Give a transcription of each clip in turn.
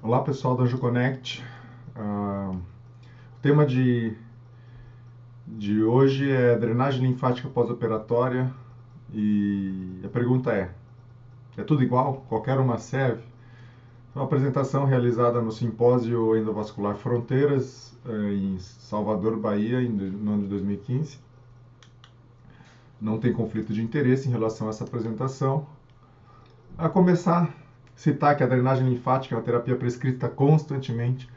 Olá pessoal do Anjo Connect. O tema de hoje é drenagem linfática pós-operatória e a pergunta é tudo igual? Qualquer uma serve? É uma apresentação realizada no Simpósio Endovascular Fronteiras em Salvador, Bahia, no ano de 2015. Não tem conflito de interesse em relação a essa apresentação. A começar, citar que a drenagem linfática é uma terapia prescrita constantemente,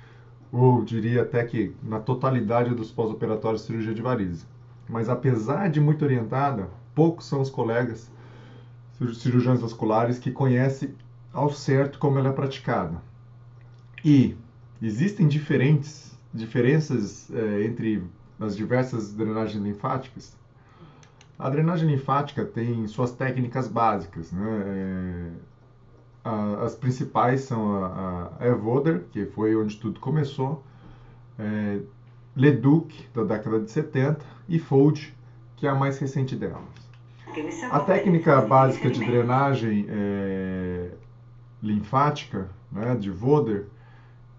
ou diria até que na totalidade dos pós-operatórios de cirurgia de varizes. Mas apesar de muito orientada, poucos são os colegas cirurgiões vasculares que conhecem ao certo como ela é praticada. E existem diferenças entre as diversas drenagens linfáticas. A drenagem linfática tem suas técnicas básicas, né? As principais são a Evoder, que foi onde tudo começou, Leduc, da década de 70, e Fold, que é a mais recente delas. A técnica básica de drenagem linfática, né, de Voder,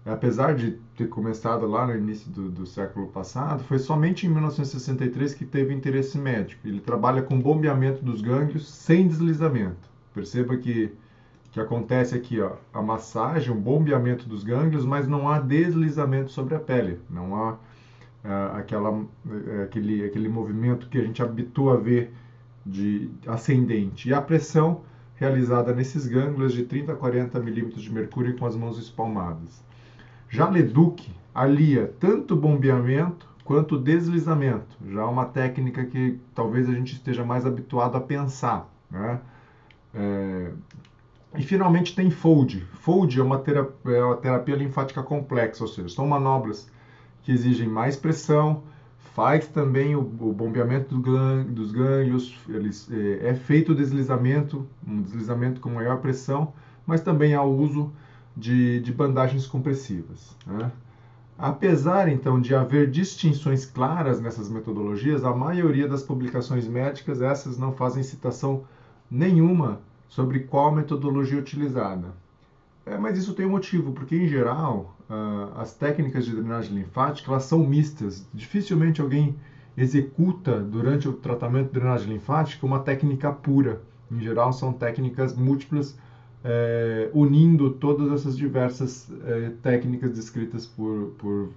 apesar de ter começado lá no início do século passado, foi somente em 1963 que teve interesse médico. Ele trabalha com bombeamento dos gânglios sem deslizamento. Perceba que acontece aqui, ó, a massagem, o bombeamento dos gânglios, mas não há deslizamento sobre a pele. Não há aquele movimento que a gente habitua a ver de ascendente. E a pressão realizada nesses gânglios de 30 a 40 milímetros de mercúrio com as mãos espalmadas. Já Leduc alia tanto bombeamento quanto deslizamento. Já é uma técnica que talvez a gente esteja mais habituado a pensar, né? E finalmente tem Fold. Fold é uma terapia linfática complexa, ou seja, são manobras que exigem mais pressão, faz também o bombeamento dos gânglios, é feito o deslizamento, um deslizamento com maior pressão, mas também há o uso de bandagens compressivas, né? Apesar, então, de haver distinções claras nessas metodologias, a maioria das publicações médicas, essas não fazem citação nenhuma sobre qual metodologia utilizada. Mas isso tem um motivo, porque em geral as técnicas de drenagem linfática elas são mistas. Dificilmente alguém executa durante o tratamento de drenagem linfática uma técnica pura. Em geral são técnicas múltiplas, unindo todas essas diversas técnicas descritas por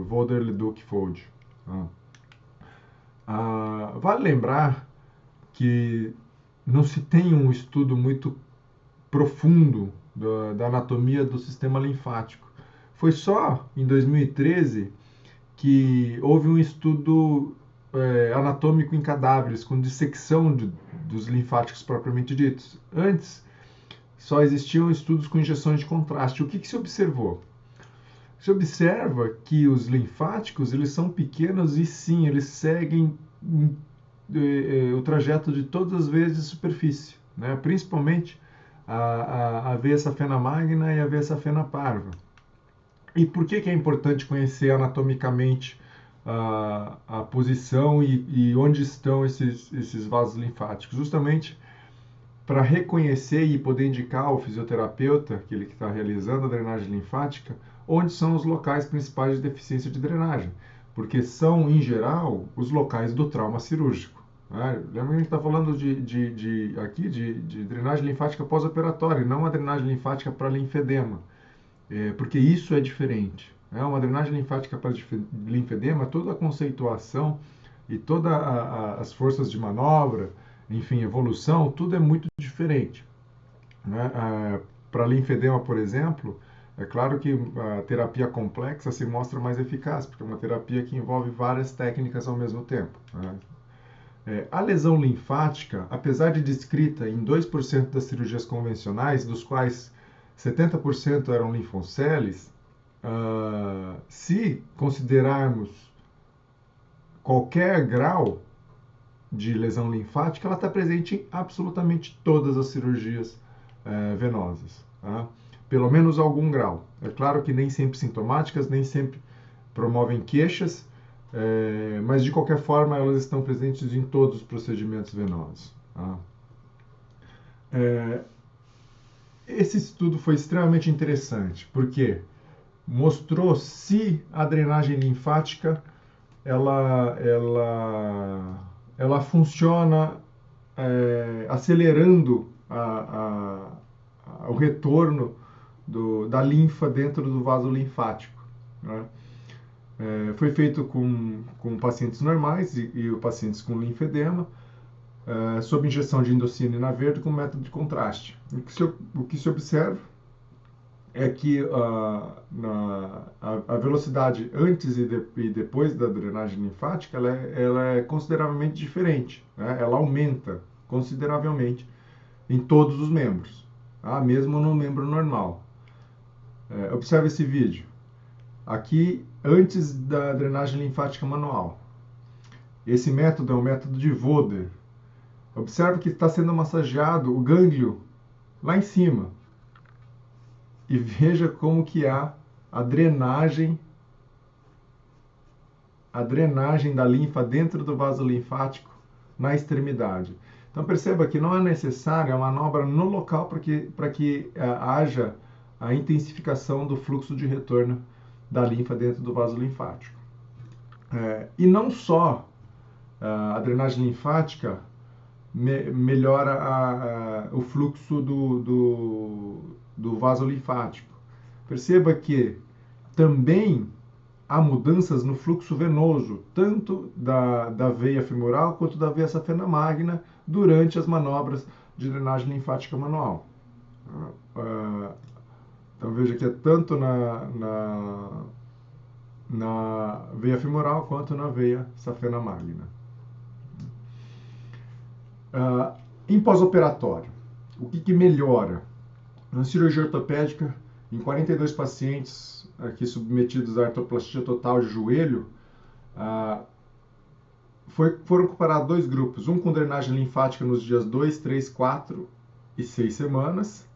Voder, Leduc e Fold. Vale lembrar que não se tem um estudo muito profundo da anatomia do sistema linfático. Foi só em 2013 que houve um estudo anatômico em cadáveres, com dissecção dos linfáticos propriamente ditos. Antes, só existiam estudos com injeções de contraste. O que se observou? Se observa que os linfáticos eles são pequenos e sim, eles seguem o trajeto de todas as veias de superfície, né? Principalmente a veia safena magna e a veia safena parva. E por que é importante conhecer anatomicamente a posição e onde estão esses vasos linfáticos? Justamente para reconhecer e poder indicar ao fisioterapeuta, aquele que está realizando a drenagem linfática, onde são os locais principais de deficiência de drenagem, porque são, em geral, os locais do trauma cirúrgico. Né? Lembra que a gente está falando aqui de drenagem linfática pós-operatória, não a drenagem linfática para linfedema, porque isso é diferente. Uma drenagem linfática para linfedema, toda a conceituação e todas as forças de manobra, enfim, evolução, tudo é muito diferente. Né? Para linfedema, por exemplo, é claro que a terapia complexa se mostra mais eficaz, porque é uma terapia que envolve várias técnicas ao mesmo tempo. Né? A lesão linfática, apesar de descrita em 2% das cirurgias convencionais, dos quais 70% eram linfoceles, se considerarmos qualquer grau de lesão linfática, ela está presente em absolutamente todas as cirurgias venosas. Tá? Pelo menos algum grau. É claro que nem sempre sintomáticas, nem sempre promovem queixas, mas de qualquer forma elas estão presentes em todos os procedimentos venosos. Tá? esse estudo foi extremamente interessante, porque mostrou se a drenagem linfática ela funciona acelerando o retorno da linfa dentro do vaso linfático, né? Foi feito com pacientes normais e pacientes com linfedema, sob injeção de indocina verde com método de contraste. O que se observa é que a velocidade antes e depois da drenagem linfática ela é consideravelmente diferente, né? Ela aumenta consideravelmente em todos os membros, tá? Mesmo no membro normal. Observe esse vídeo. Aqui, antes da drenagem linfática manual. Esse método é o método de Voder. Observe que está sendo massageado o gânglio lá em cima. E veja como que há a drenagem da linfa dentro do vaso linfático na extremidade. Então perceba que não é necessária a manobra no local para que haja a intensificação do fluxo de retorno da linfa dentro do vaso linfático. E não só a drenagem linfática melhora o fluxo do vaso linfático. Perceba que também há mudanças no fluxo venoso, tanto da veia femoral quanto da veia safena magna, durante as manobras de drenagem linfática manual. Então veja que é tanto na veia femoral quanto na veia safena magna. Em pós-operatório, o que melhora? Na cirurgia ortopédica, em 42 pacientes aqui submetidos à artroplastia total de joelho, foram comparados dois grupos, um com drenagem linfática nos dias 2, 3, 4 e 6 semanas,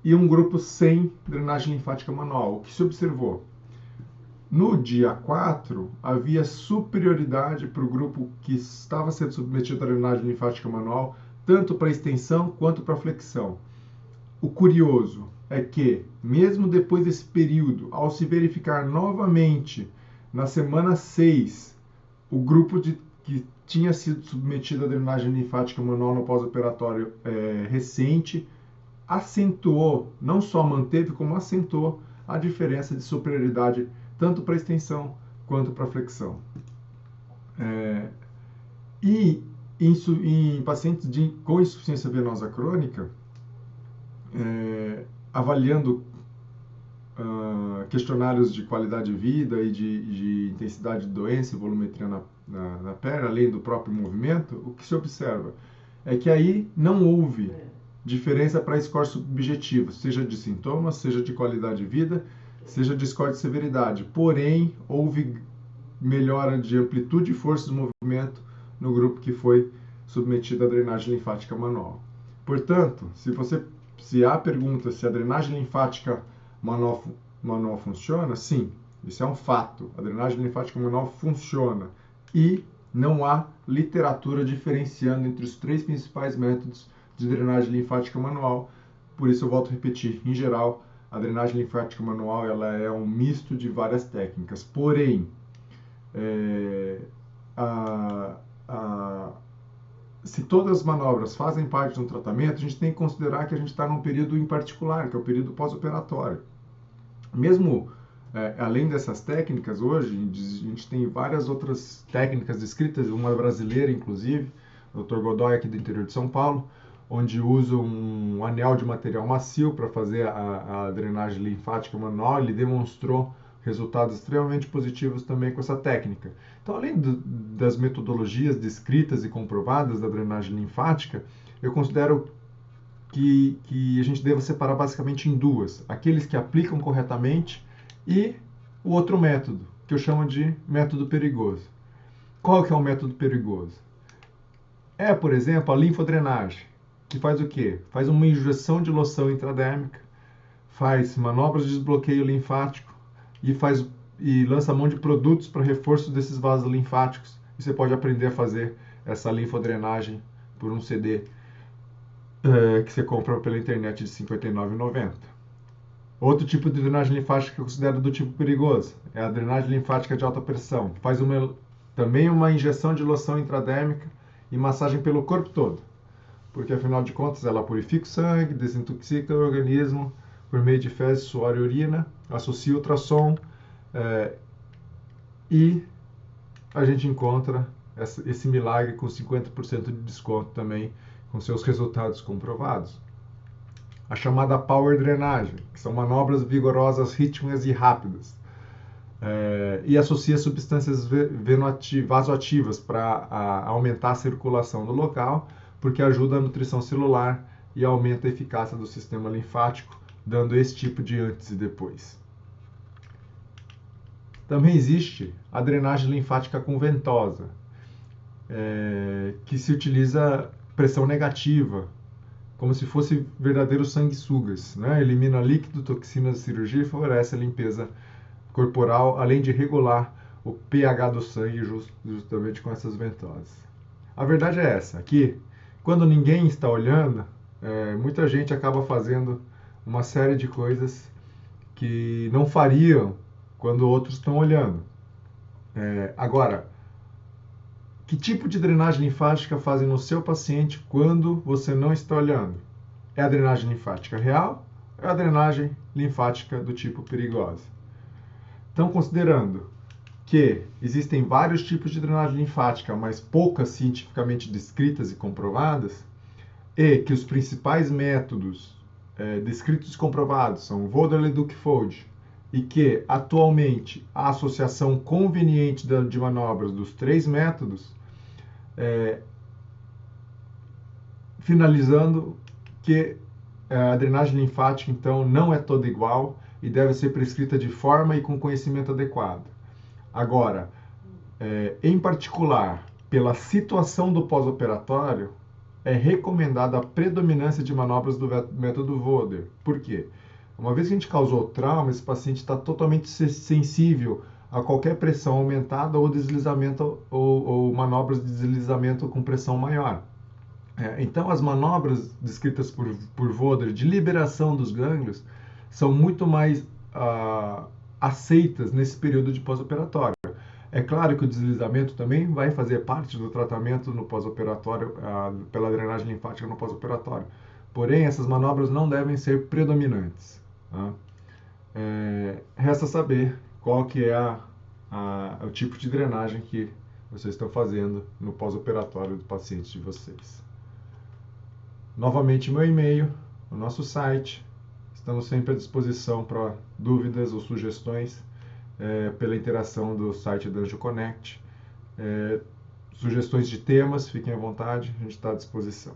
e um grupo sem drenagem linfática manual. O que se observou? No dia 4, havia superioridade para o grupo que estava sendo submetido à drenagem linfática manual, tanto para extensão quanto para flexão. O curioso é que, mesmo depois desse período, ao se verificar novamente na semana 6, o grupo que tinha sido submetido à drenagem linfática manual no pós-operatório recente, acentuou, não só manteve, como acentuou a diferença de superioridade tanto para extensão quanto para flexão. E em pacientes com insuficiência venosa crônica, avaliando questionários de qualidade de vida e de intensidade de doença e volumetria na perna, além do próprio movimento, o que se observa é que aí não houve diferença para scores subjetivos, seja de sintomas, seja de qualidade de vida, seja de score de severidade. Porém, houve melhora de amplitude e força do movimento no grupo que foi submetido à drenagem linfática manual. Portanto, se há pergunta se a drenagem linfática manual funciona, sim, isso é um fato. A drenagem linfática manual funciona e não há literatura diferenciando entre os 3 principais métodos de drenagem linfática manual. Por isso eu volto a repetir, em geral, a drenagem linfática manual ela é um misto de várias técnicas. Porém, se todas as manobras fazem parte de um tratamento, a gente tem que considerar que a gente está num período em particular, que é o período pós-operatório. Mesmo além dessas técnicas, hoje a gente tem várias outras técnicas descritas, uma brasileira inclusive, o Dr. Godoy aqui do interior de São Paulo, onde usa um anel de material macio para fazer a drenagem linfática manual. Ele demonstrou resultados extremamente positivos também com essa técnica. Então, além das metodologias descritas e comprovadas da drenagem linfática, eu considero que a gente deva separar basicamente em duas: aqueles que aplicam corretamente e o outro método, que eu chamo de método perigoso. Qual que é o método perigoso? Por exemplo, a linfodrenagem, que faz o quê? Faz uma injeção de loção intradérmica, faz manobras de desbloqueio linfático e lança mão de produtos para reforço desses vasos linfáticos. E você pode aprender a fazer essa linfodrenagem por um CD que você compra pela internet de R$ 59,90. Outro tipo de drenagem linfática que é considerado do tipo perigoso é a drenagem linfática de alta pressão. Faz também uma injeção de loção intradérmica e massagem pelo corpo todo, porque afinal de contas ela purifica o sangue, desintoxica o organismo por meio de fezes, suor e urina, associa ultrassom e a gente encontra esse milagre com 50% de desconto também, com seus resultados comprovados. A chamada power drenagem, que são manobras vigorosas, rítmicas e rápidas. E associa substâncias vasoativas para aumentar a circulação do local, porque ajuda a nutrição celular e aumenta a eficácia do sistema linfático, dando esse tipo de antes e depois. Também existe a drenagem linfática com ventosa, que se utiliza pressão negativa, como se fosse verdadeiros sanguessugas, né? Elimina líquido, toxinas da cirurgia e favorece a limpeza corporal, além de regular o pH do sangue justamente com essas ventosas. A verdade é essa, que quando ninguém está olhando, muita gente acaba fazendo uma série de coisas que não fariam quando outros estão olhando. Agora, que tipo de drenagem linfática fazem no seu paciente quando você não está olhando? É a drenagem linfática real ou é a drenagem linfática do tipo perigosa? Então, considerando que existem vários tipos de drenagem linfática, mas poucas cientificamente descritas e comprovadas, e que os principais métodos descritos e comprovados são Voderle e Duckfold, e que atualmente a associação conveniente de manobras dos três métodos, finalizando que a drenagem linfática então não é toda igual e deve ser prescrita de forma e com conhecimento adequado. Agora, em particular, pela situação do pós-operatório, é recomendada a predominância de manobras do método Voder. Por quê? Uma vez que a gente causou trauma, esse paciente está totalmente sensível a qualquer pressão aumentada ou deslizamento ou manobras de deslizamento com pressão maior. Então, as manobras descritas por Voder de liberação dos gânglios são muito mais aceitas nesse período de pós-operatório. É claro que o deslizamento também vai fazer parte do tratamento no pós-operatório, pela drenagem linfática no pós-operatório. Porém, essas manobras não devem ser predominantes. Tá? Resta saber qual que é o tipo de drenagem que vocês estão fazendo no pós-operatório do paciente de vocês. Novamente, meu e-mail, o nosso site. Estamos sempre à disposição para dúvidas ou sugestões pela interação do site da AngioConnect. Sugestões de temas, fiquem à vontade, a gente está à disposição.